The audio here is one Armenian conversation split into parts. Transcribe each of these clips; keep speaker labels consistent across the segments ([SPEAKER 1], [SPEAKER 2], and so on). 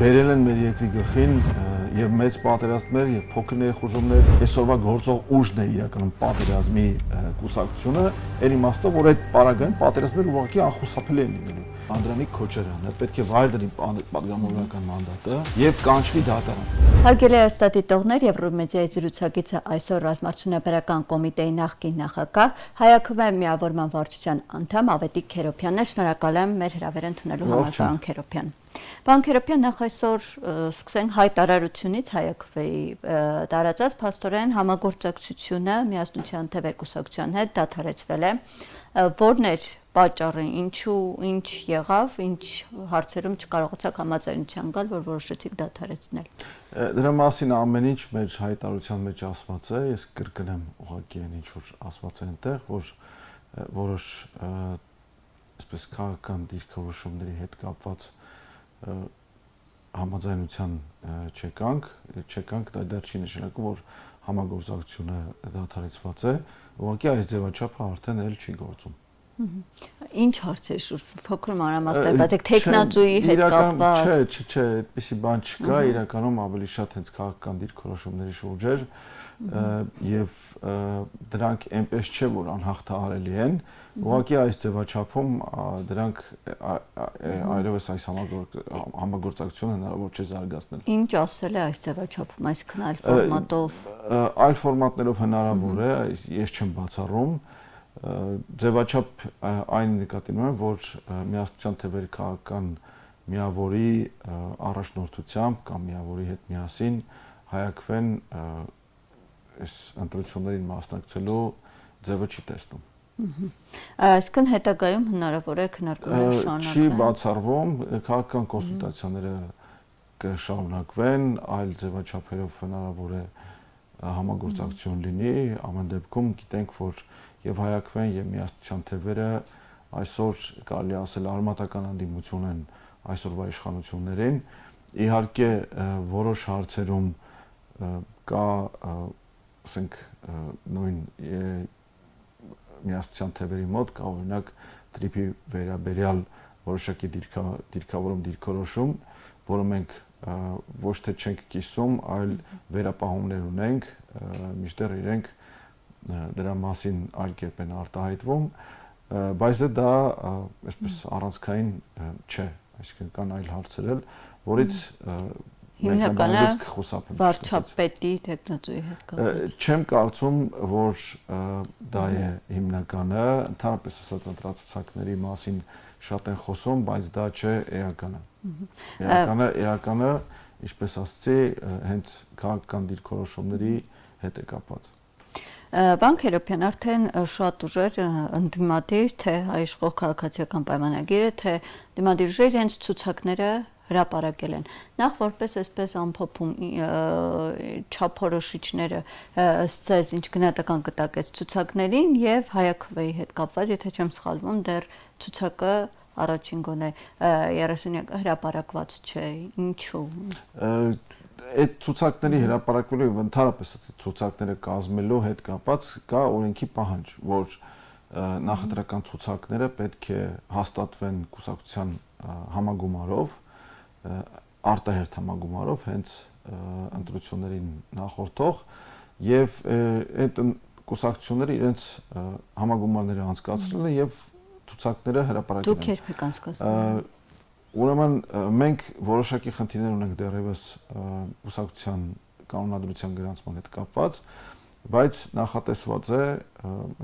[SPEAKER 1] բերել են մեր երկրի գլխին եւ մեծ պատերազմներ եւ փոքր ներխուժումներ, այսօրվա գործող ուժն է իրականում պատերազմի կուսակցությունը, այն իմաստով, որ այդ պարագային պատերազմները ուղղակի անխուսափելի են լինելու։ Անդրանիկ Քոչարյանը պետք է վայր դնի պատգամավորական մանդատը եւ կանչվի դատարան։
[SPEAKER 2] Հարգելի այստատիտողներ, Եվրոմեդիայի զրուցակիցը այսօր Ռազմաարդյունաբերական կոմիտեի նախկին նախագահ, Հայաքվե միավորման վարչության անդամ Ավետիք Քերոբյանն է, շնորհակալ եմ մեր հրավերը ընդունելու համար, պարոն Քերոբյան։ Պարոն Քերոբյան, նախ այսօր սկսենք հայտարարությունից Հայաքվեի տարածած փաստորեն համագործակցությունը Միասնության թվեր կուսակցության հետ դադարեցվել է, որն էր պատճառը, ինչ եղավ, ինչ հարցերում չկարողացաք համաձայնության գալ, որ որոշեցիք դադարեցնել։
[SPEAKER 1] Դրա մասին ամեն ինչ մեր հայտարարության մեջ ասված է, ես կրկնեմ ուղղակի այն ինչ որ ասված է այնտեղ, որ որոշ այսպես քաղաքական դիրքորոշումների հետ կապված համաձայնության չեկանք, դա դեռ չի նշանակում, որ համագործակցությունը դադարեցված է, ուղղակի այս ձևաչափը արդեն էլ չի գործում։
[SPEAKER 2] Ինչ հարցեր շուրջ փոքր մանրամասնաբար տեխնազուի հետ կապված։
[SPEAKER 1] Չէ, այդպիսի բան չկա, իրականում ավելի շատ հենց քաղաքական դիրքորոշումների շուրջ էր եւ դրանք այնպես չէ, որ անհաղթահարելի են, ուղղակի այս ձևաչափում դրանք այլևս այս համագործակցությունը հնարավոր չէ զարգացնել։
[SPEAKER 2] Ինչ ասել է այս ձևաչափում, այսինքն այլ ֆորմատով։
[SPEAKER 1] Այլ ֆորմատներով հնարավոր է, ես չեմ բացառում։ Ձևաչափ այն նկատի ունեմ, որ Միասնության թվեր քաղաքական միավորի առաջնորդությամբ կամ միավորի հետ միասին Հայաքվեն այս ընտրություններին մասնակցելու ձևը չի տեսնում։
[SPEAKER 2] Այսինքն հետագայում հնարավոր է քննարկումները շարունակվեն։
[SPEAKER 1] Չի բացառվում, քաղաքական կոնսուլտացիաները կշարունակվեն, այլ ձևաչափերով հնարավոր է համագործակցություն լինի, ամեն դեպքում գիտենք, որ եւ Հայաքվեն եւ Միասնության թվերը այսօր կարելի ասել արմատական անդիմություն են այսօրվա իշխանություններին։ Իհարկե որոշ հարցերում կա, ասենք, նույն Միասնության թվերի մոտ կա օրինակ տրիպի վերաբերյալ որոշակի դիրքորոշում, որը մենք ոչ թե չենք կիսում, այլ վերապահումներ ունենք, մինչդեռ իրենք դրա մասին այլ կերպ են արտահայտվում, բայց դա այսպես առանցքային չէ, այսինքն կան այլ հարցեր, որից
[SPEAKER 2] հիմնականը վարչապետի տեխնազուի հետ կապված։
[SPEAKER 1] Չեմ կարծում, որ դա է հիմնականը, ընդհանրապես ասած ընտրացուցակների մասին շատ են խոսում, բայց դա չէ էականը։ Էականը, ինչպես ասացի, հենց քաղաքական դիրքորոշումների հետ է կապված։
[SPEAKER 2] Պարոն Քերոբյան, արդեն շատ ուժեր ընդդիմադիր, թե հայ-իշխող քաղաքացիական պայմանագիրը, թե ընդդիմադիր ուժեր հենց ցուցակները հրապարակել են։ Նախ որպես այսպես ամփոփում չափորոշիչները ցած ինչ գնահատական կտակ այս ցուցակներին եւ Հայաքվեի հետ կապված, եթե չեմ սխալվում, դեռ ցուցակը առաջին գոնե 30-ը հրապարակված չէ։ Ինչու՞։
[SPEAKER 1] Այդ ցուցակների հրապարակվելու եւ ընդհանրապես ցուցակները կազմելու հետ կապված կա օրենքի պահանջ, որ նախընտրական ցուցակները պետք է հաստատվեն կուսակցության համագումարով, արտահերթ համագումարով, հենց ընտրություններին նախորդող եւ այդ կուսակցությունները իրենց համագումարները անցկացրել են եւ ցուցակները հրապարակել են։
[SPEAKER 2] Դուք երբեք անցկացրել։
[SPEAKER 1] Ուրեմն մենք որոշակի խնդիրներ ունենք դեռևս կուսակցության կանոնադրության գրանցման հետ կապված, բայց նախատեսված է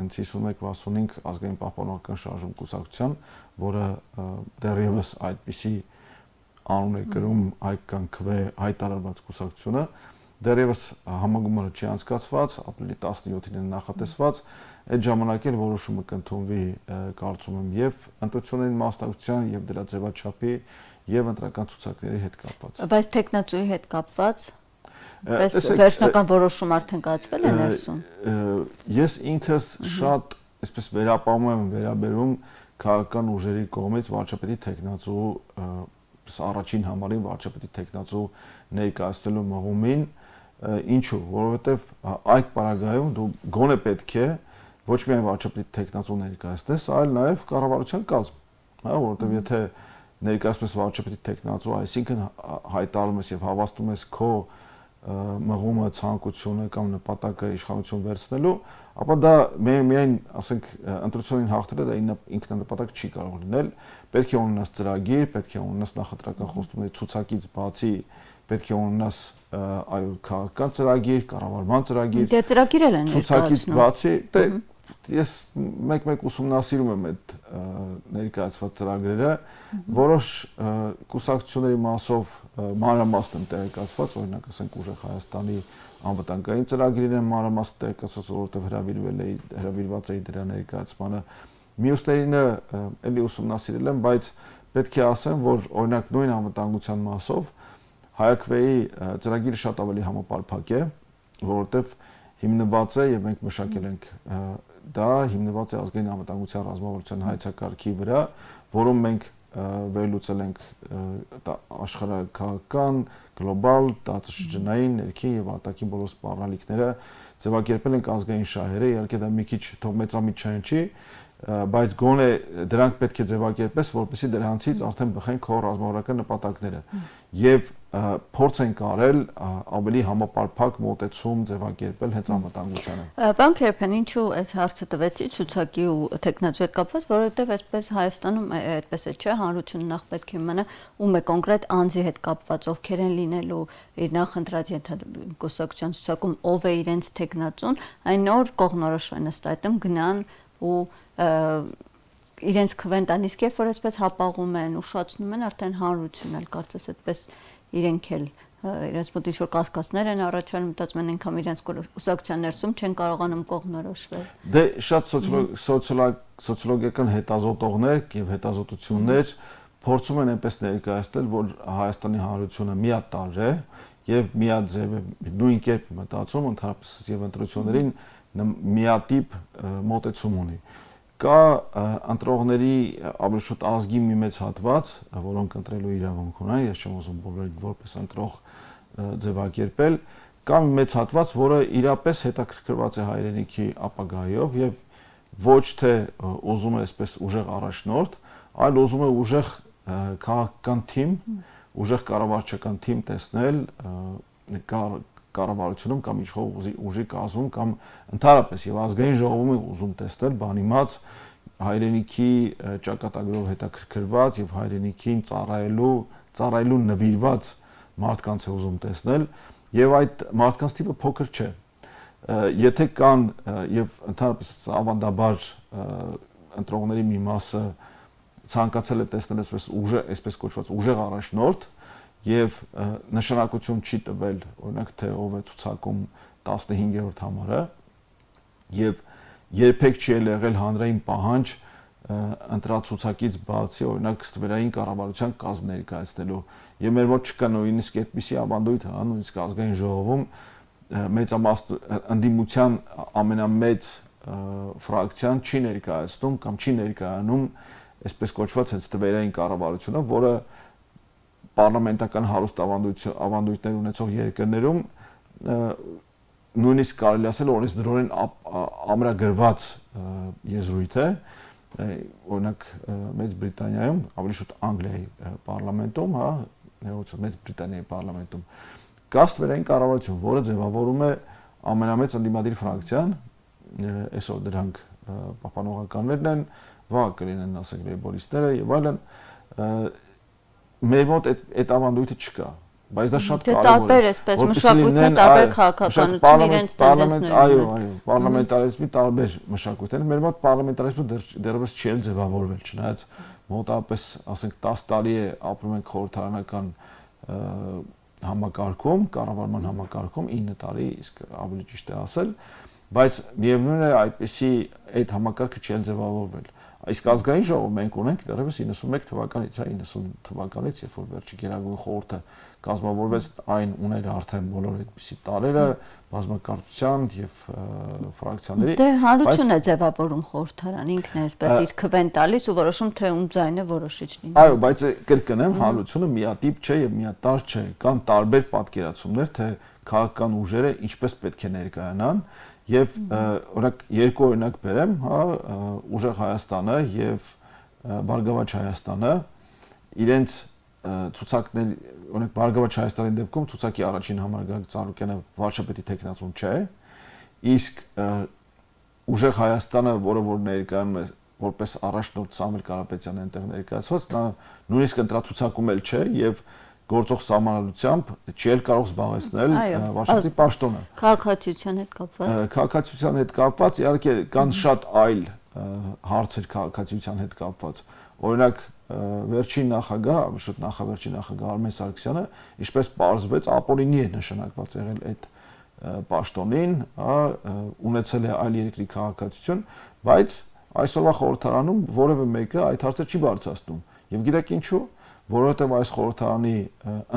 [SPEAKER 1] հենց 51-65 ազգային պահպանողական շարժում կուսակցության, որը դեռևս այդպիսի անուն է կրում հայկական քվե հայտարարված կուսակցությունը, դեռևս համագումարը չի անցկացված, ապրիլի 17-ին է նախատեսված, այդ ժամանակ էլ որոշումը կընդունվի, կարծում եմ, եւ ընտրությունների մասնակցության եւ դրա ձևաչափի եւ ընտրական ցուցակների հետ կապված։
[SPEAKER 2] Բայց տեխնազուի հետ կապված վերջնական որոշում արդեն կայացվել է ներսում։
[SPEAKER 1] Ես ինքս շատ այսպես վերապահում եմ վերաբերում քաղաքական ուժերի կողմից վարչապետի տեխնազու առաջին համարին վարչապետի տեխնազու ներկայացնելու մղումին, ինչու, որովհետեւ այդ պարագայում դու գոնե պետք է ոչ միայն վարչապետի տեխնազու ներկայացնես, այլ նաև կառավարության կազմ, հա, որովհետև եթե ներկայացնում ես վարչապետի տեխնացու, այսինքն հայտարարում ես եւ հավաստում ես քո մղումը, ցանկությունը կամ նպատակը իշխանություն վերցնելու, ապա դա միայն, ասենք, ընտրությունին հաղթելը դա ինքնանպատակ չի կարող լինել, պետք է ունենաս ծրագիր, պետք է ունենաս նախընտրական խոստումների ցուցակից բացի, պետք է ունենաս այո քաղաքական ծրագիր, կառավարման ծրագիր։
[SPEAKER 2] Դե ծրագիրել են
[SPEAKER 1] ցուցակից բացի, դե ես մեկ-մեկ ուսումնասիրում եմ այդ ներկայացված ծրագրերը, որոշ կուսակցությունների մասով մանրամասն են տեղեկացված, օրինակ ասենք ուժեղ Հայաստանի անվտանգային ծրագրերն են մանրամասն տեղեկացված, որովհետև հրավիրված էի դրա ներկայացմանը։ Մյուսներինը էլի ուսումնասիրել եմ, բայց պետք է ասեմ, որ օրինակ նույն անվտանգության մասով Հայաքվեի ծրագիրը շատ ավելի համապարփակ է, որովհետև հիմնված է եւ մենք մշակել ենք դա հիմնված է ազգային անվտանգության ռազմավարության հայեցակարգի վրա, որում մենք վերլուծել ենք աշխարհակաղակական, գլոբալ, տարածաշրջանային, ներքին եւ արտաքին բոլոր սպառնալիքները, ձևակերպել ենք ազգային շահերը, իհարկե դա մի քիչ թող մեծամիտ չի, բայց գոնե դրանք պետք է ձևակերպես, որպեսզի դրանցից արդեն բխեն քո ռազմավարական նպատակները եւ փորձ են կարել ավելի համապարփակ մոտեցում ձևակերպել հենց անվտանգությանը։
[SPEAKER 2] Պարոն Քերփյան, ինչու այս հարցը տվեցի ցուցակի ու տեխնացու հետ կապված, որովհետև այսպես Հայաստանում այդպես է, չէ, հանրությունը նախ պետք է իմանա ում է կոնկրետ անձի հետ կապված, ովքեր են լինելու իր նախընտրած կուսակցության ցուցակում, ով է իրենց տեխնացուն, այն նոր կողմնորոշվեն ըստ այդմ գնան ու իրենց քվենտան, իսկ երբ որ այսպես հապաղում են, ուշացնում են, արդեն հանրությունն էլ կարծես այդպես իրենք էլ իրենց մոտ ինչ-որ կասկածներ են առաջանում, մտածում են անգամ իրենց կուսակցության ներսում չեն կարողանում կողմնորոշվել։
[SPEAKER 1] Դե շատ սոցիոլոգիական հետազոտողներ եւ հետազոտություններ փորձում են այնպես ներկայացնել, որ Հայաստանի հանրությունը միատարր է եւ միաձև է, նույն կերպ մտածում, ընդհանրապես եւ ընտրություններին միատիպ մոտեցում ունի։ Կա ընտրողների ավելի շուտ ազգի մի մեծ հատված, որոնք ընտրելու իրավունք ունեն, ես չեմ ուզում բոլորին որպես ընտրող ձևակերպել, կա մի մեծ հատված, որը իրապես հետաքրքրված է հայրենիքի ապագայով եւ ոչ թե ուզում է այսպես ուժեղ առաջնորդ, այլ ուզում է ուժեղ քաղաքական թիմ, ուժեղ կառավարչական թիմ տեսնել կառավարությունում կամ իշխող ուժի կազմում կամ ընդհանրապես եւ ազգային ժողովում է ուզում տեսնել բանիմաց հայրենիքի ճակատագրով հետաքրքրված եւ հայրենիքին ծառայելու նվիրված մարդկանց է ուզում տեսնել եւ այդ մարդկանց թիվը փոքր չէ։ Եթե կան եւ ընդհանրապես ավանդաբար ընտրողների մի մասը ցանկացել է տեսնել այսպես կոչված ուժեղ առաջնորդ եւ նշանակություն չի տվել, օրինակ թե ով է ցուցակում 15-րդ համարը եւ երբեք չի եղել հանրային պահանջ ընտրացուցակից բացի, օրինակ ստվերային կառավարության կազմ ներկայացնելու եւ մեր մոտ չկա նույնիսկ այդպիսի ավանդույթ, նույնիսկ ազգային ժողովում ընդդիմության ամենամեծ ֆրակցիան չի ներկայացնում կամ չի ներկայանում այսպես կոչված հենց ստվերային կառավարությունը, որը պարլամենտական հարուստ ավանդույթներ ունեցող երկրներում նույնիսկ կարելի ասել օրենսդրորեն ամրագրված եզրույթ է, օրինակ Մեծ Բրիտանիայում, ավելի շուտ Անգլիայի պարլամենտում, հա, Մեծ Բրիտանիայի պարլամենտում կա ստվերային կառավարություն, որը ձևավորում է ամենամեծ ընդդիմադիր ֆրակցիան, այսօր դրանք պահպանողականներն են, վաղ կլինեն, ասենք, լեյբորիստները եւ այլն, մեր մոտ այդ ավանդույթը չկա, բայց դա շատ կարևոր է։
[SPEAKER 2] Տարբեր էսպես մշակույթներ, տարբեր քաղաքականություն իրենց տենդենսներ։
[SPEAKER 1] Այո, պարլամենտարիզմի տարբեր մշակույթներ, մեր մոտ պարլամենտարիզմը դեռևս չի ձևավորվել, չնայած մոտավորապես, ասենք, 10 տարի է ապրում ենք խորհրդարանական համակարգում, կառավարման համակարգում, 9 տարի, իսկ ավելի ճիշտ է ասել, բայց միևնույն է այդպիսի այդ համակարգը չի ձևավորվել։ Իսկ ազգային ժողով մենք ունենք դեռևս 91 թվականից, 90 թվականից, երբ որ վերջի Գերագույն խորհուրդը կազմավորվեց, այն ուներ արդեն բոլոր այդպիսի տարերը, բազմակարծության եւ ֆրակցիաների։
[SPEAKER 2] Դե հանրությունն է ձևավորում խորհրդարան, ինքն է այսպես իր քվեն տալիս ու որոշում թե ում ձայնը որոշիչ լինի։
[SPEAKER 1] Այո, բայց կրկնեմ, հանրությունը միատիպ չէ եւ միատար չէ, կան տարբեր պատկերացումներ, թե քաղաքական ուժերը ինչպես պետք է ներկայանան եւ օրինակ երկու օրինակ բերեմ, հա, ուժեղ Հայաստանը եւ Բարգավաճ Հայաստանը իրենց ցուցակներ, օրինակ Բարգավաճ Հայաստանի դեպքում ցուցակի առաջին համարգակ Ծառուկյանը վարչապետի տեխնացուն չէ, իսկ Ուժեղ Հայաստանը, որը որ ներկայանում է որպես առաջնորդ Սամվել Կարապետյանը այնտեղ ներկայացված, նա նույնիսկ ընտրացուցակում էլ չէ եւ գործող սահմանադրությամբ չի էլ կարող զբաղեցնել վարչապետի պաշտոնը։
[SPEAKER 2] Քաղաքացիության հետ կապված։
[SPEAKER 1] Քաղաքացիության հետ կապված իհարկե կան շատ այլ հարցեր քաղաքացիության հետ կապված։ Օրինակ վերջին նախագահ, շուտ նախավերջին նախագահ Արմեն Սարգսյանը, ինչպես պարզվեց, ապօրինի է նշանակված եղել այդ պաշտոնին, ունեցել է այլ երկրի քաղաքացիություն, բայց այսօրվա խորհրդարանում որևէ մեկը այդ հարցը չի բարձրացնում։ Եվ գիտեք ինչու՞, որովհետև այս խորհրդարանի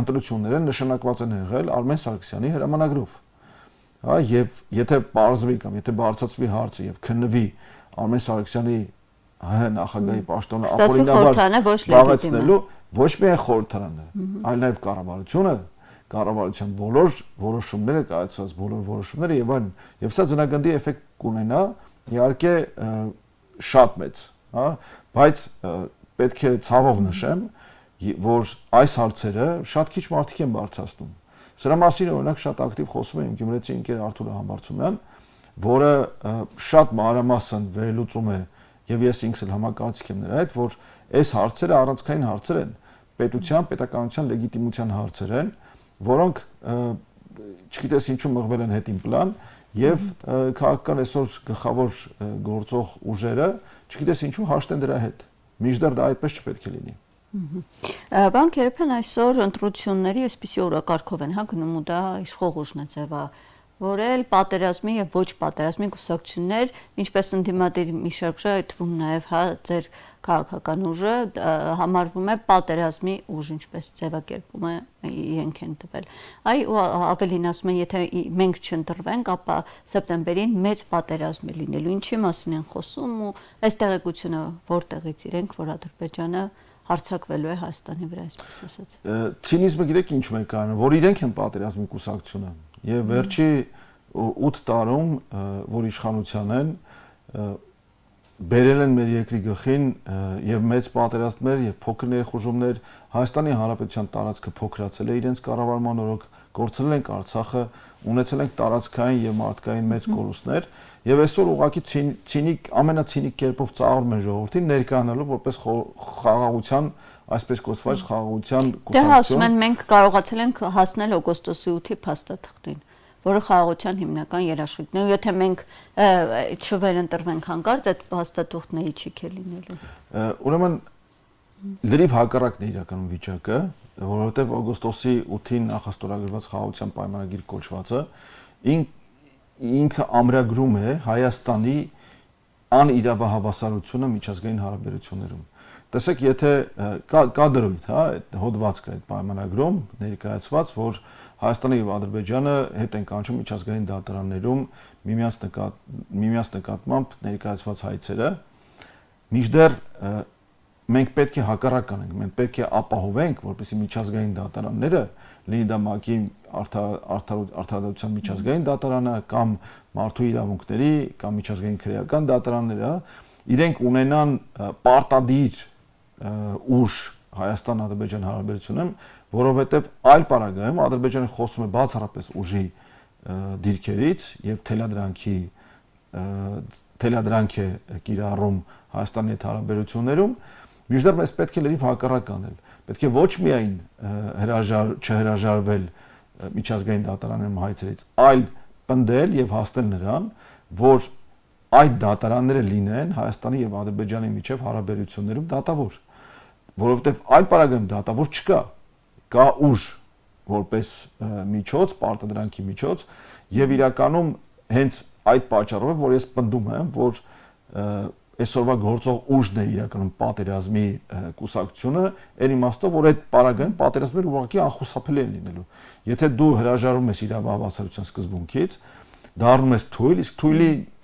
[SPEAKER 1] ընտրությունները նշանակված են եղել Արմեն Սարգսյանի հրամանագրով։ Եվ եթե պարզվի կամ եթե բարձրացվի հարցը եւ քննվի Արմեն Սարգսյանի նախագահի պաշտոնը ապօրինաբար զբաղեցնելու ոչ միայն խորհրդարանը, այլ նաեւ կառավարության բոլոր որոշումները, կայացած բոլոր որոշումները եւ այլն, եւ սա ձնագնդի էֆեկտ կունենա, իհարկե շատ մեծ, բայց պետք է ցավով նշեմ, որ այս հարցերը շատ քիչ մարդիկ են բարձրացնում։ Սրա մասին օրինակ շատ ակտիվ խոսում է իմ գյումրեցի ընկեր Արթուր Համբարձումյան, որը շատ մանրամասն վերլուծում է եւ ես ինքս էլ համակարծիք եմ նրա հետ, որ այս հարցերը առանցքային հարցեր են, պետականության լեգիտիմության հարցեր են, որոնք չգիտես ինչու մղվել են հետին պլան եւ քաղաքական այսօր գլխավոր գործող ուժերը չգիտես ինչու հաշտ են դրա հետ։ Մինչդեռ դա այդպես չպետք է լինի։
[SPEAKER 2] Բանկ երբեմն այսօր ընտրությունների այսպիսի օրակարգով են գնում ու դա իշխող ուժն է ձևավորել պատերազմի եւ ոչ պատերազմի կուսակցություններ, ինչպես ընդդիմադիր մի շարք ժա այդվում նաեւ ձեր քաղաքական ուժը համարվում է պատերազմի ուժ, ինչպես ձևակերպում է իրենք են տվել։ Ու ավելին ասում են, եթե մենք չընտրվենք, ապա սեպտեմբերին մեծ պատերազմ է լինելու։ Ինչի մասին են խոսում ու այս տեղեկությունը որտեղից իրենք, որ Ադրբեջանը հարձակվելու է Հայաստանի վրա, այսպես ասած։
[SPEAKER 1] Ցինիզմը գիտեք ինչու է կայանում, որ իրենք են պատերազմի կուսակցությունը եւ վերջի 8 տարում, որ իշխանության են, բերել են մեր երկրի գլխին եւ մեծ պատերազմներ եւ փոքր ներխուժումներ, Հայաստանի Հանրապետության տարածքը փոքրացել է իրենց կառավարման օրոք, կորցրել են Արցախը, ունեցել են տարածքային եւ մարդկային մեծ կորուստներ եւ այսօր ուղղակի ցինիկ ամենացինիկ կերպով ծաղրում են ժողովրդին ներկայանալով որպես խաղաղության, այսպես կոչված խաղաղության
[SPEAKER 2] կուսակցություն։ Դե ասում են մենք կարողացել ենք հասնել օգոստոսի 8-ի փաստաթղթին, որը խաղաղության հիմնական երաշխիքն է, ու եթե մենք չվերընտրվենք հանկարծ, այդ փաստաթուղթների չի լինելու։
[SPEAKER 1] Ուրեմն լրիվ հակառակն է իրականում վիճակը, որովհետև օգոստոսի 8-ին նախաստորագրված խաղաղության պայմանագիր կոչվածը ինքը ամրագրում է Հայաստանի անիրավահավասարությունը միջազգային հարաբերություններում։ Տեսեք, եթե կա դրույթ, այդ հոդվածքը այդ պայմանագրում ներկայացված, որ Հայաստանը եւ Ադրբեջանը հետ են կանչում միջազգային դատարաններում միմյանց նկատմամբ ներկայացված հայցերը, մինչդեռ մենք պետք է հակառակ անենք, մենք պետք է ապահովենք, որպեսզի միջազգային դատարանները, լինի դա ՄԱԿ-ի արդարադատության միջազգային դատարանը կամ մարդու իրավունքների կամ միջազգային քրեական դատարանները, իրենք ունենան պարտադիր ուժ Հայաստան-Ադրբեջան հարաբերությունում, որովհետև այլ պարագայում Ադրբեջանը խոսում է բացառապես ուժի դիրքերից եւ թելադրանք է կիրառում Հայաստանի հետ հարաբերություններում, մինչդեռ մեզ պետք է լրիվ հակառակ անել։ Պետք է ոչ միայն չհրաժարվել միջազգային դատարաններում հայցերից, այլ պնդել եւ հասնել նրան, որ այդ դատարանները լինեն Հայաստանի եւ Ադրբեջանի միջև հարաբերություններում դատավոր, որովհետեւ այլ պարագայում դատավոր չկա, կա ուժ որպես միջոց, պարտադրանքի միջոց եւ իրականում հենց այդ պատճառով, որ ես պնդում եմ, որ այսօրվա գործող ուժն է իրականում պատերազմի կուսակցությունը, այն իմաստով, որ այդ պարագայում պատերազմները ուղղակի անխուսափելի են լինելու։ Եթե դու հրաժարվում ես իրավահավասարության սկզբունքից, դառնում ես թույլ, իսկ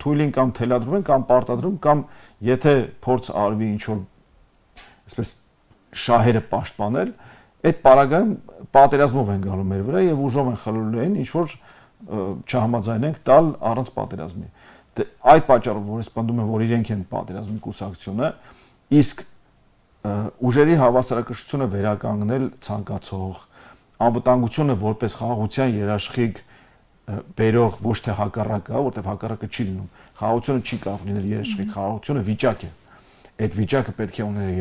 [SPEAKER 1] թույլին կամ թելադրում են, կամ պարտադրում, կամ եթե փորձ արվի ինչ-որ այսպես շահերը պաշտպանել, այդ պարագայում պատերազմով են գալու մեր վրա եւ ուժով են խլելու այն, ինչ որ չհամաձայնենք տալ առանց պատերազմի։ Այդ պատճառով, որ ես պնդում եմ, որ իրենք են պատերազմի կուսակցությունը, իսկ ուժերի հավասարակշռությունը վերականգնել ցանկացող, անվտանգությունը որպես խաղաղության երաշխիք բերող ոչ թե հակառակը, որտեղ հակառակը չի լինում։ Խաղաղությունը չի կարող լինել երաշխիք, խաղաղությունը վիճակ է։ Այդ վիճակը պետք է ունենա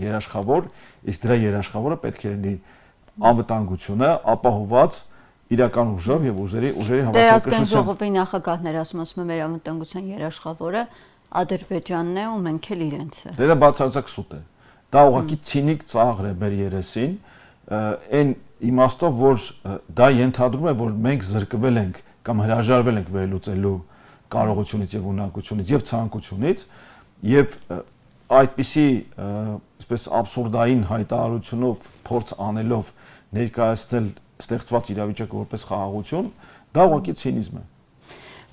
[SPEAKER 1] երաշխավոր, իսկ դրա երաշխավորը պետք է լինի անվտանգությունը, ապահոված իրական ուժով եւ ուժերի
[SPEAKER 2] հավասարակշռություն։
[SPEAKER 1] հավասարակշռություն։
[SPEAKER 2] Դե ժողովի նախագահներ ասում են մեր անվտանգության երաշխավորը Ադրբեջանն է ու մենք էլ իրենցը։
[SPEAKER 1] Դա բացարձակ սուտ է։ Դա ուղղակի ցինիկ ծաղր է մեր երեսին, այն իմաստով, որ դա ենթադրում է, որ մենք զրկվել ենք կամ հրաժարվել ենք վերլուծելու կարողությունից եւ ունակությունից եւ ցանկությունից եւ այդպիսի այսպես աբսուրդային հայտարարությունով փորձ անելով ներկայացնել ստեղծված իրավիճակը որպես խաղաղություն, դա ուղղակի ցինիզմ է։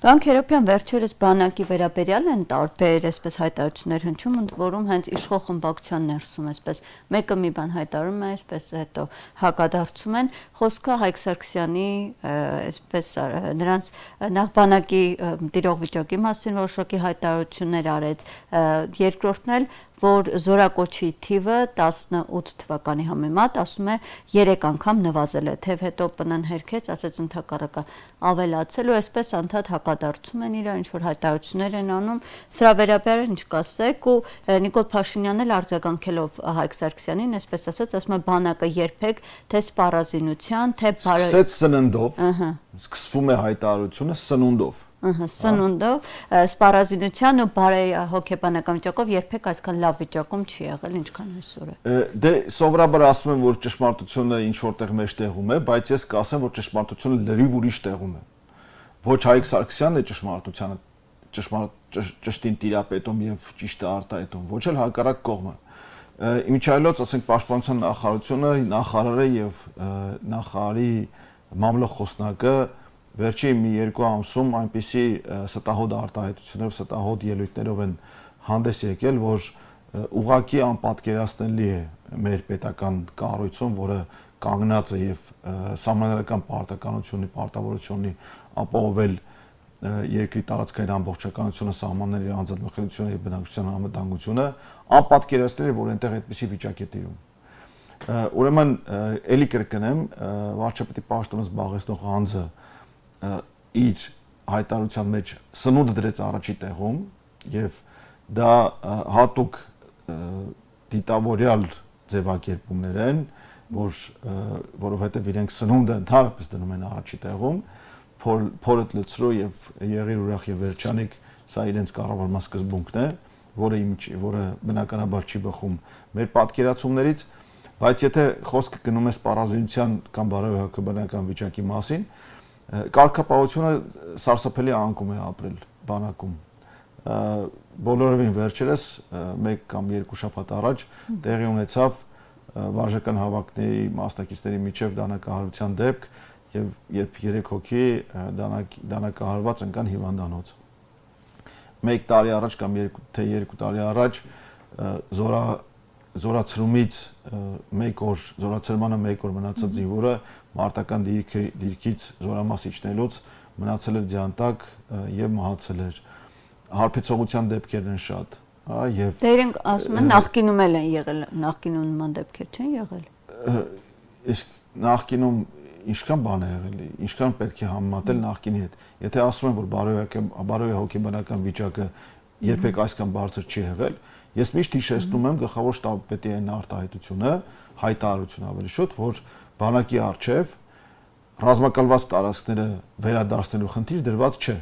[SPEAKER 2] Պարոն Քերոբյան, վերջերս բանակի վերաբերյալ են տարբեր այսպես հայտարարություններ հնչում, ընդ որում հենց իշխող խմբակցության ներսում այսպես մեկը մի բան հայտարարում է, այսպես հետո հակադարձում են, խոսքը Հայկ Սարգսյանի այսպես նրանց նախ բանակի տիրող վիճակի մասին որոշակի հայտարարություններ արեց, երկրորդն էլ որ զորակոչի թիվը 18 թվականի համեմատ ասում է 3 անգամ նվազել է, թեև հետո ՊՆ-ն հերքեց, ասեց ընդհակառակը ավելացել ու այսպես անդադ հակադարձում են իրար, ինչ որ հայտարարություններ են անում, սրա վերաբերյալ ինչ կասեք ու Նիկոլ Փաշինյանն էլ արձագանքելով Հայկ Սարգսյանին, այսպես ասած, ասում է բանակը երբեք թե սպառազինության, թե
[SPEAKER 1] սկսեց սննդով, սկսվում է հայտարարությունը սնունդով։
[SPEAKER 2] Սնունդով, սպառազինության ու բարեհոգեբանական վիճակով երբեք այսքան լավ վիճակում չի եղել, ինչքան այսօր է։
[SPEAKER 1] Դե սովորաբար ասում են, որ ճշմարտությունը ինչ որտեղ մեջտեղում է, բայց ես կասեմ, որ ճշմարտությունը լրիվ ուրիշ տեղում է։ Ոչ Հայկ Սարգսյանն է ճշմարտությանը ճշտին տիրապետում եւ ճիշտը արտահայտում, ոչ էլ հակառակ կողմը։ Իմիջայլոց, ասենք, պաշտպանության նախարարությունը, նախարարը եւ նախարարի մամլոխոսնակը վերջին մի երկու ամսում այնպիսի ստահոդ արտահայտություններով, ստահոդ ելույթներով են հանդես եկել, որ ուղղակի անպատկերացնելի է մեր պետական կառույցում, որը կանգնած է եւ սահմանադրական պարտականությունի, պարտավորությունի ապահովել երկրի տարածքային ամբողջականությունը, սահմանների անձնամխելիությունը եւ բնակչության անվտանգությունը, անպատկերացնելի, որ այնտեղ այդպիսի վիճակ է տիրում։ Ուրեմն ելի կրկնեմ, վարչապետի պաշտոնը զբաղեցնող անձը իր հայտարարության մեջ սնունդը դրեց առաջի տեղում եւ դա հատուկ դիտավորյալ ձևակերպումներ են, որովհետեւ իրենք սնունդը ընդհանրապես դնում են առաջի տեղում, փորը լցրու եւ եղիր ուրախ եւ վերջանիկ, սա իրենց կառավարման սկզբունքն է, որը բնականաբար չի բխում մեր պատկերացումներից, բայց եթե խոսքը գնում է սպառազինության կամ բարոյահոգեբանական վիճակի մասին, կարգապահությունը սարսափելի անկում է ապրել բանակում։ Բոլորովին վերջերս 1 կամ 2 շաբաթ առաջ տեղի ունեցավ վարժական հավաքների մասնակիցների միջև դանակահարության դեպք եւ երբ 3 հոգի դանակահարված ընկան հիվանդանոց։ 1 տարի առաջ կամ 2 տարի առաջ զորացրումից 1 օր զորացրմանը 1 օր մնացած զինվորը մարտական դիրքից զորամասիչնելուց մնացել էր ձյան տակ եւ մահացել էր։ Հարբեցողության դեպքերն են շատ, եւ
[SPEAKER 2] դե իրենք ասում են նախկինում էլ են եղել, նախկինում նման դեպքեր չեն եղել։
[SPEAKER 1] Իսկ նախկինում ինչքան բան է եղել, ինչքան պետք է համեմատել նախկինի հետ։ Եթե ասում են, որ բարոյահոգեբանական վիճակը երբեք այսքան բարձր չի եղել, ես միշտ հիշեցնում եմ գլխավոր շտաբի այն արտահայտությունը, հայտարարությունը ավելի շուտ, որ բանակի արչև ռազմակալված տարածքները վերադարձնելու խնդիր դրված չէ։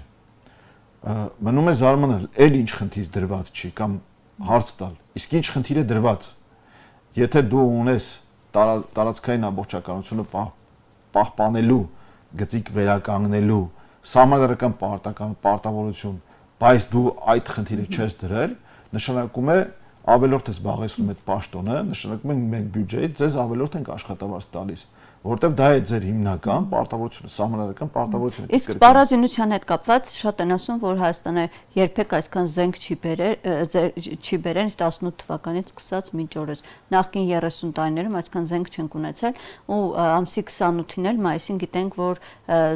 [SPEAKER 1] Մնում է զարմանալ, էլ ինչ խնդիր դրված չի կամ հարց տալ։ Իսկ ինչ խնդիր է դրված։ Եթե դու ունես տարածքային ամբողջականությունը պահպանելու, գծիկ վերականգնելու սահմանադրական պարտավորություն, բայց դու այդ խնդիրը չես դրել, նշանակում է ավելորդ է զբաղեցնում այդ պաշտոնը, նշանակում է մենք բյուջեից ձեզ ավելորդ ենք աշխատավարձ տալիս, որովհետև դա է ձեր հիմնական պարտավորությունը, սահմանադրական պարտավորությունը։
[SPEAKER 2] Իսկ սպառազինության հետ կապված շատ են ասում, որ Հայաստանը երբեք այսքան զենք չի բերել 18 թվականից սկսած մինչ օրս։ Նախկին 30 տարիներում այսքան զենք չենք ունեցել ու ամսի 28-ին էլ մայիսին գիտենք, որ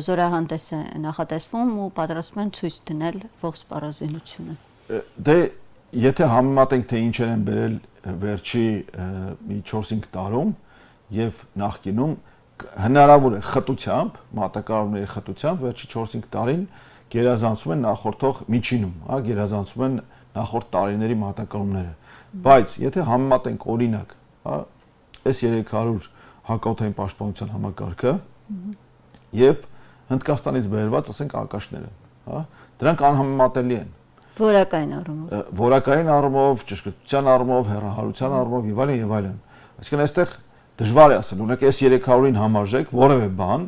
[SPEAKER 2] զորահանդես է նախատեսվում ու պատրաստվում են ցույց դնել ողջ սպառազինությունը։
[SPEAKER 1] Դե եթե համեմատենք թե ինչեր են բերել վերջի մի 4-5 տարում եւ նախկինում հնարավոր է խտությամբ, մատակարարների խտությամբ վերջի 4-5 տարին գերազանցում են նախորդող միջինում, հա, գերազանցում են նախորդ տարիների մատակարարումները։ Բայց եթե համեմատենք օրինակ, հա, S300 հակաօդային պաշտպանության համակարգը եւ Հնդկաստանից բերված, ասենք, ակաշները, հա, դրանք անհամեմատելի են։ Որակային առումով, ճշգրտության առումով, հեռահարության առումով եւ այլն եւ այլն։ Այսինքն այստեղ դժվար է ասել, օրինակ S300-ին համարժեք որևէ բան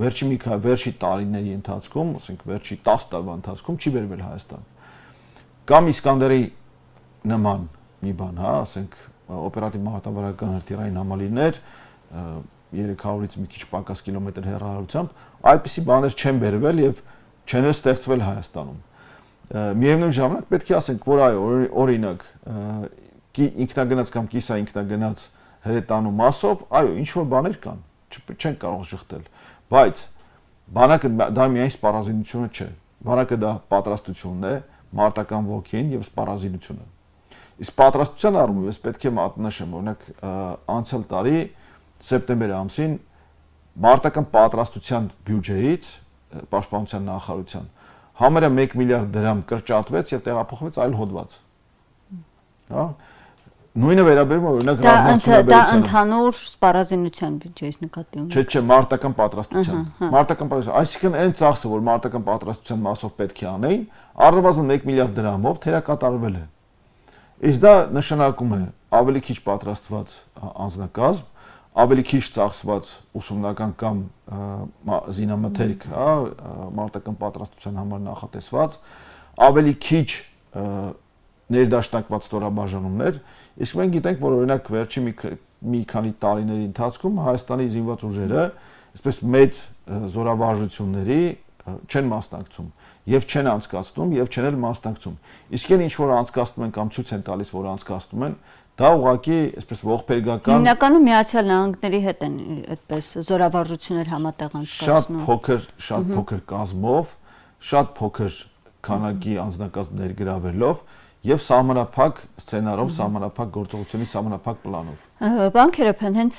[SPEAKER 1] վերջի տարիների ընթացքում, ասենք վերջի 10 տարվա ընթացքում չի բերվել Հայաստան։ Կամ Իսկանդերի նման մի բան, հա, ասենք օպերատիվ մարտավարական հրթիռային համալիրներ 300-ից մի քիչ պակաս կիլոմետր հեռահարությամբ, այդպիսի բաներ չեն բերվել եւ չեն ստեղծվել Հայաստանում։ Միևնույն ժամանակ պետք է ասենք, որ այո, օրինակ ինքնագնաց կամ կիսա ինքնագնաց հրետանու մասով, այո, ինչ որ բաներ կան, չեն կարող շղթել, բայց բանակը դա միայն սպառազինությունը չէ։ Բանակը դա պատրաստությունն է, մարտական ոգին եւ սպառազինությունը։ Իսկ պատրաստության առումով ես պետք է մատնաշեմ, օրինակ անցյալ տարի սեպտեմբեր ամսին մարտական պատրաստության բյուջեից պաշտպանության նախարարության համարյա 1 միլիարդ դրամ կրճատվեց եւ տեղափոխվեց այլ հոդված։ Հա։ Նույնը վերաբերում է օրինակ ռազմավարության։
[SPEAKER 2] Դա ընդհանուր սպառազինության բյուջեից նկատի ունի։
[SPEAKER 1] Չէ, մարտական պատրաստության։ Մարտական պատրաստություն, այսինքն այն ծախսը, որ մարտական պատրաստության մասով պետք է անեին, առնվազն 1 միլիարդ դրամով թերակատարվել է։ Իսկ դա նշանակում է ավելի քիչ պատրաստված անձնակազմ, ավելի քիչ ծախսված ուսումնական կամ զինամթերք, հա, մարտական պատրաստության համար նախատեսված, ավելի քիչ ներդաշնակված ստորաբաժանումներ, իսկ մենք գիտենք, որ օրինակ վերջի մի քանի տարիների ընթացքում Հայաստանի զինված ուժերը այսպես մեծ զորավարժությունների չեն մասնակցում եւ չեն անցկացնում եւ չեն էլ մասնակցում։ Իսկ այն ինչ որ անցկացնում են կամ ցույց են տալիս, որ անցկացնում են, դա ուղղակի այսպես ողբերգական
[SPEAKER 2] հիմնականում Միացյալ Նահանգների հետ են այդպես զորավարժություններ համատեղ անցկացնում։
[SPEAKER 1] Շատ փոքր կազմով, շատ փոքր քանակի անձնակազմ ներգրավելով եւ սահմանափակ սցենարով, սահմանափակ գործողությունի սահմանափակ պլանով։
[SPEAKER 2] Պարոն Քերոփյան, հենց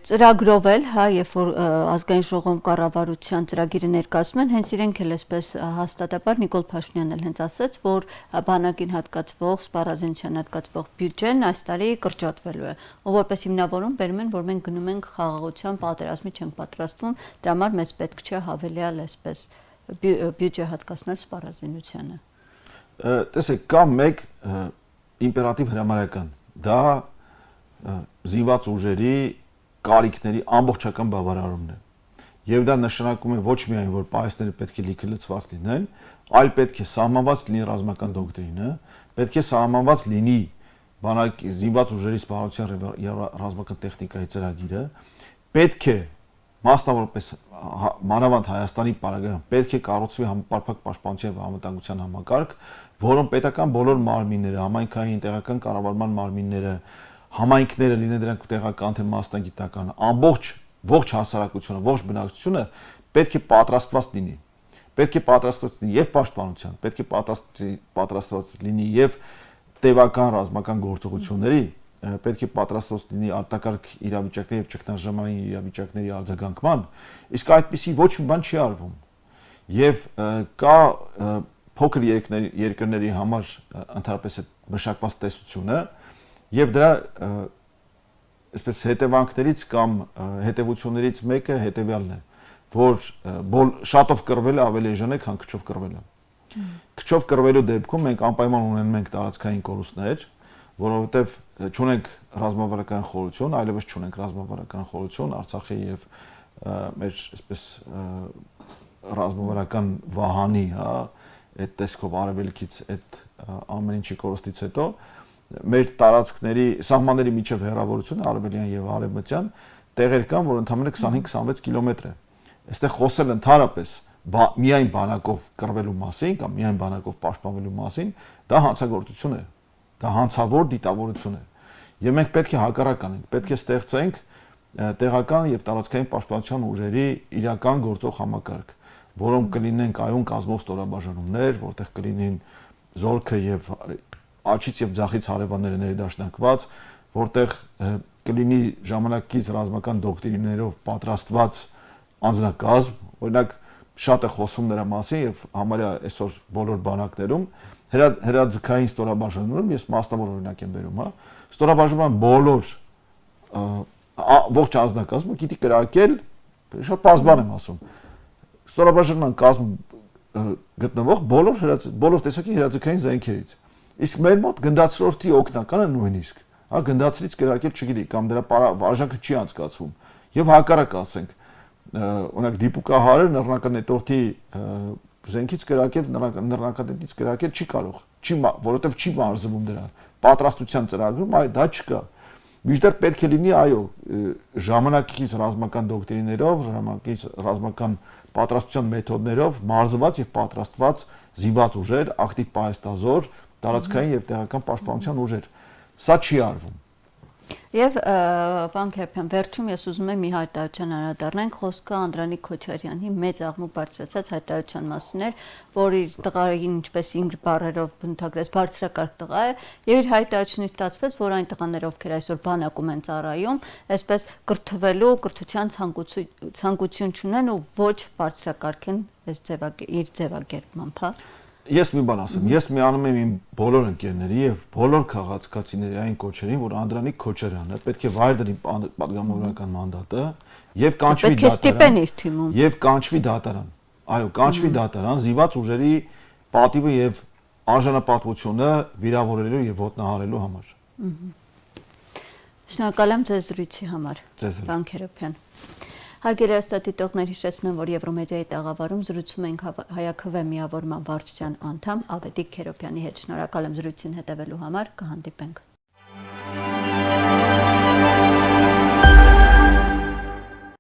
[SPEAKER 2] ծրագրով էլ, հա, երբ որ ազգային ժողովում կառավարության ծրագիրը ներկայացնում են, հենց իրենք էլ այսպես հաստատաբար Նիկոլ Փաշինյանն էլ հենց ասաց, որ բանակին հատկացվող, սպառազինության հատկացվող բյուջեն այս տարի կրճատվելու է, ով որպես հիմնավորում բերում են, որ մենք գնում ենք խաղաղության պատերազմի չենք պատրաստվում, դրա համար մեզ պետք չէ հավելյալ այսպես բյուջե հատկացնել սպառազինությանը։
[SPEAKER 1] Տեսեք, կա մեկ իմպերատիվ հրամայական, դա զինված ուժերի կարիքների ամբողջական բավարարումն է։ Եվ դա նշանակում է ոչ միայն, որ պահեստները պետք է լիքը լցված լինեն, այլ պետք է սահմանված լինի ռազմական դոկտրինը, պետք է սահմանված լինի բանակ զինված ուժերի սպառողության ռազմական տեխնիկայի ծրագիրը, պետք է մասնավորապես մանավանդ Հայաստանի պարագայում պետք է կառուցվի համապարփակ պաշտպանության եւ անվտանգության համակարգ, որոնց պետական բոլոր մարմինները, համայնքային տեղական կառավարման մարմինները, համայնքները լինեն դրանք տեղական թե մասնագիտական, ողջ հասարակությունը, ողջ բնակչությունը պետք է պատրաստված լինի։ Պետք է պատրաստված լինի եւ պաշտպանության, պետք է պատրաստված լինի եւ տևական ռազմական գործողությունների, պետք է պատրաստված լինի արտակարգ իրավիճակների եւ ճգնաժամային իրավիճակների արձագանքման, իսկ այդպիսի ոչ մի բան չի արվում։ Եվ կա փոքր երկրների համար ընդհանրապես այդ մշակված տեսությունը եւ դրա այսպես հետևանքներից կամ հետևություններից մեկը հետեւյալն է, որ շատով կռվելը ավելի էժան է, քան քչով կռվելը։ Քչով կռվելու դեպքում մենք անպայման ունենք մենք տարածքային կորուստներ, որովհետեւ չունենք ռազմավարական խորհրդություն, այլևս չունենք ռազմավարական խորհրդություն Արցախի եւ մեր այսպես ռազմավարական վահանի, հա, այդ տեսքով արևելքից այդ ամեն ինչի կորստից հետո մեր տարածքների սահմանների միջև հեռավորությունը արևելյան եւ արևմտյան տեղեր կան, որ ընդամենը 25-26 կիլոմետր է։ Այստեղ խոսել ընդհանրապես միայն բանակով կռվելու մասին կամ միայն բանակով պաշտպանվելու մասին, դա հանցագործություն է։ Դա հանցավոր դիտավորություն է։ Եվ մենք պետք է հակառակ անենք, պետք է ստեղծենք տեղական եւ տարածքային պաշտպանության ուժերի իրական գործող համակարգ, որոնք կլինեն կայուն կազմով ստորաբաժանումներ, որտեղ կլինեն զորքը եւ աչից եւ ձախից հարևանները ներդաշնակված, որտեղ կլինի ժամանակից ռազմական դոկտրիներով պատրաստված անձնակազմ, օրինակ շատ է խոսում նրա մասին եւ համարյա այսօր բոլոր բանակներում հրաձգային ստորաբաժանումներում ես մասնավոր օրինակ եմ բերում, հա, ստորաբաժանման բոլոր ողջ անձնակազմը գիտի կրակել, շատ պարզ բան եմ ասում, ստորաբաժանման կազմ գտնվող բոլոր տեսակի հրաձգային զենքերից։ Իսկ մեր մոտ գնդացրորդի օգնականը նույնիսկ, հա, գնդացրից կրակել չգիտի կամ դրա արժանքը չի անցկացվում։ Եվ հակառակ ասենք, օրինակ դիպուկահարը նռնակատետորդի զենքից կրակել, նռնակատետից կրակել չի կարող, որովհետև չի մարզվում դրա պատրաստության ծրագրում, դա չկա։ Մինչդեռ պետք է լինի, այո, ժամանակից ռազմական դոկտրիներով, ժամանակից ռազմական պատրաստության մեթոդներով մարզված եւ պատրաստված զինված ուժեր, ակտիվ պահեստազոր, տարածքային եւ տեղական պաշտպանության ուժեր։ Սա չի արվում։
[SPEAKER 2] Եվ պարոն Քերոբյան, վերջում ես ուզում եմ մի հայտարարության անդրադառնանք, խոսքը Անդրանիկ Քոչարյանի մեծ աղմուկ բարձրացած հայտարարության մասին էր, որ իր տղային ինչպես ինգ բառերով բնութագրեց բարձրակարգ տղա է, եւ իր հայտարարությունից ստացվեց, որ այն տղաները, ովքեր այսօր բանակում են ծառայում, այսպես կրթվելու, կրթության ցանկություն չունեն ու ոչ բարձրակարգ են իր ձևակերպմամբ, հա։
[SPEAKER 1] Ես մի բան ասեմ, ես միանում եմ իմ բոլոր ընկերների եւ բոլոր քաղաքացիների այն կոչերին, որ Անդրանիկ Քոչարյանը պետք է վայր դնի պատգամավորական մանդատը եւ կանչվի դատարան։ Եվ կանչվի դատարան։ Այո, կանչվի դատարան զինված ուժերի պատիվը եւ արժանապատվությունը վիրավորելու եւ ոտնահարելու համար։
[SPEAKER 2] Շնորհակալ եմ ձեզ զրույցի համար։ Պարոն Քերոբյան։ Հարգելի հեռուստադիտողներ, հիշեցնեմ, որ Եվրոմեդիայի տաղավարում զրուցում ենք Հայաքվե միավորման վարչության անդամ Ավետիք Քերոբյանի հետ։ Շնորհակալ եմ զրույցին հետևելու համար, կհանդիպենք։